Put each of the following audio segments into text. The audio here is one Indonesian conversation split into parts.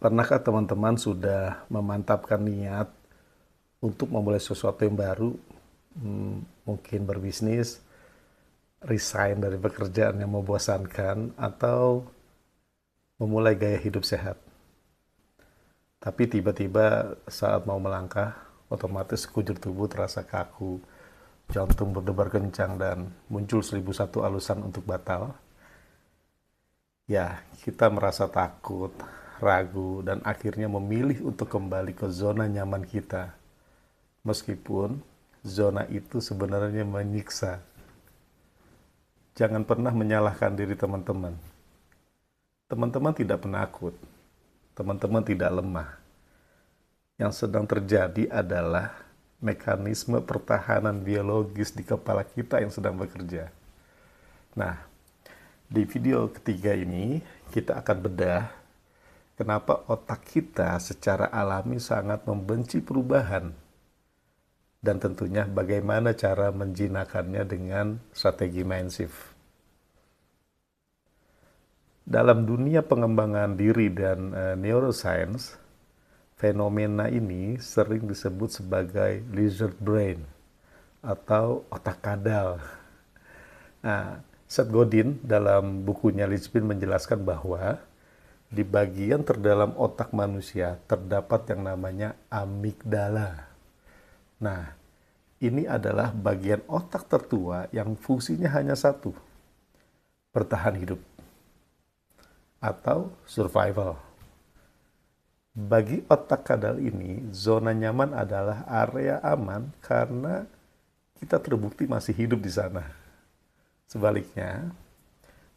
Pernahkah teman-teman sudah memantapkan niat untuk memulai sesuatu yang baru, mungkin berbisnis, resign dari pekerjaan yang membosankan, atau memulai gaya hidup sehat? Tapi tiba-tiba saat mau melangkah, otomatis sekujur tubuh terasa kaku, jantung berdebar kencang, dan muncul 1001 alasan untuk batal. Ya, kita merasa takut, ragu, dan akhirnya memilih untuk kembali ke zona nyaman kita. Meskipun zona itu sebenarnya menyiksa. Jangan pernah menyalahkan diri teman-teman. Teman-teman tidak penakut. Teman-teman tidak lemah. Yang sedang terjadi adalah mekanisme pertahanan biologis di kepala kita yang sedang bekerja. Nah, di video ketiga ini kita akan bedah kenapa otak kita secara alami sangat membenci perubahan, dan tentunya bagaimana cara menjinakkannya dengan strategi Mindshift. Dalam dunia pengembangan diri dan neuroscience, fenomena ini sering disebut sebagai lizard brain atau otak kadal. Nah, Seth Godin dalam bukunya Lichpin menjelaskan bahwa di bagian terdalam otak manusia terdapat yang namanya amigdala. Nah, ini adalah bagian otak tertua yang fungsinya hanya satu, bertahan hidup atau survival. Bagi otak kadal ini, zona nyaman adalah area aman karena kita terbukti masih hidup di sana. Sebaliknya,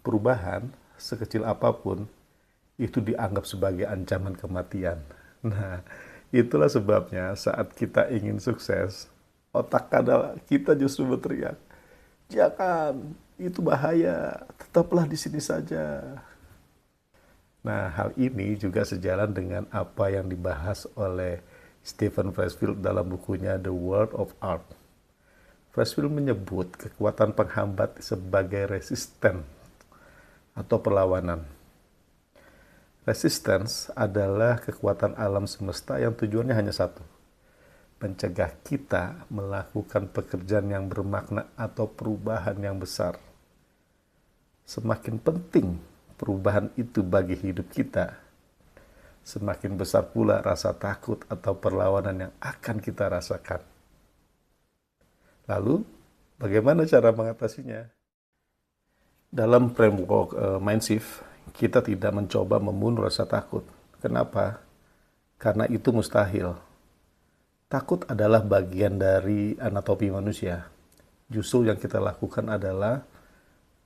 perubahan sekecil apapun itu dianggap sebagai ancaman kematian. Nah, itulah sebabnya saat kita ingin sukses, otak kadal kita justru berteriak, "Jangan, itu bahaya, tetaplah di sini saja." Nah, hal ini juga sejalan dengan apa yang dibahas oleh Steven Pressfield dalam bukunya The World of Art. Pressfield menyebut kekuatan penghambat sebagai resisten atau perlawanan. Resistance adalah kekuatan alam semesta yang tujuannya hanya satu, mencegah kita melakukan pekerjaan yang bermakna atau perubahan yang besar. Semakin penting perubahan itu bagi hidup kita, semakin besar pula rasa takut atau perlawanan yang akan kita rasakan. Lalu, bagaimana cara mengatasinya? Dalam framework Mindshift, kita tidak mencoba membunuh rasa takut. Kenapa? Karena itu mustahil. Takut adalah bagian dari anatomi manusia. Justru yang kita lakukan adalah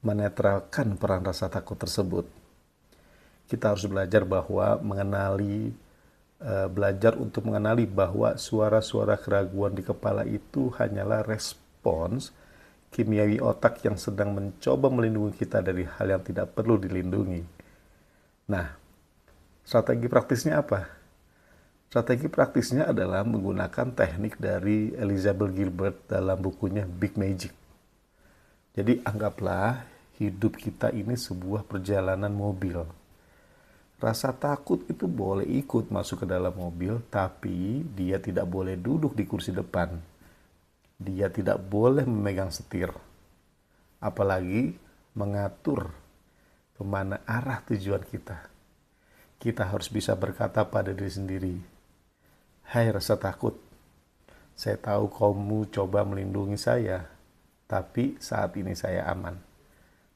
menetralkan peran rasa takut tersebut. Kita harus belajar untuk mengenali bahwa suara-suara keraguan di kepala itu hanyalah respons kimiawi otak yang sedang mencoba melindungi kita dari hal yang tidak perlu dilindungi. Nah, strategi praktisnya apa? Strategi praktisnya adalah menggunakan teknik dari Elizabeth Gilbert dalam bukunya Big Magic. Jadi anggaplah hidup kita ini sebuah perjalanan mobil. Rasa takut itu boleh ikut masuk ke dalam mobil, tapi dia tidak boleh duduk di kursi depan. Dia tidak boleh memegang setir. Apalagi mengatur kemana arah tujuan kita. Kita harus bisa berkata pada diri sendiri, "Hai rasa takut, saya tahu kamu coba melindungi saya, tapi saat ini saya aman.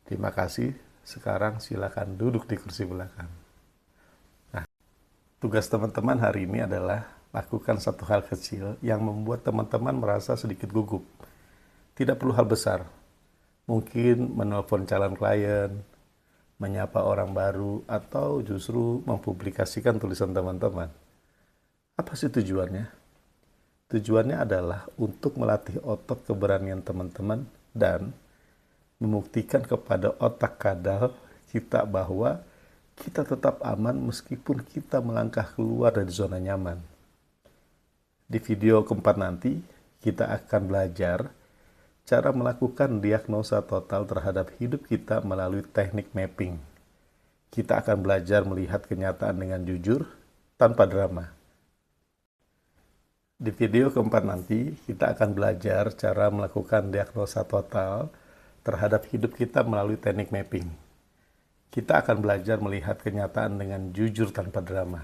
Terima kasih, sekarang silakan duduk di kursi belakang." Nah, tugas teman-teman hari ini adalah lakukan satu hal kecil yang membuat teman-teman merasa sedikit gugup. Tidak perlu hal besar. Mungkin menelpon calon klien, menyapa orang baru, atau justru mempublikasikan tulisan teman-teman. Apa sih tujuannya? Tujuannya adalah untuk melatih otot keberanian teman-teman dan membuktikan kepada otak kadal kita bahwa kita tetap aman meskipun kita melangkah keluar dari zona nyaman. Di video keempat nanti, kita akan belajar cara melakukan diagnosa total terhadap hidup kita melalui teknik mapping. Kita akan belajar melihat kenyataan dengan jujur tanpa drama. Di video keempat nanti, kita akan belajar cara melakukan diagnosa total terhadap hidup kita melalui teknik mapping. Kita akan belajar melihat kenyataan dengan jujur tanpa drama.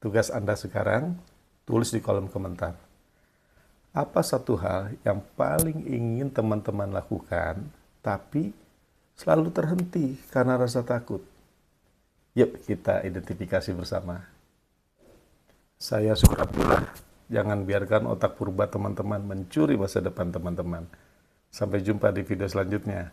Tugas Anda sekarang, tulis di kolom komentar. Apa satu hal yang paling ingin teman-teman lakukan, tapi selalu terhenti karena rasa takut? Yuk kita identifikasi bersama. Saya Syukur Abdullah. Jangan biarkan otak purba teman-teman mencuri masa depan teman-teman. Sampai jumpa di video selanjutnya.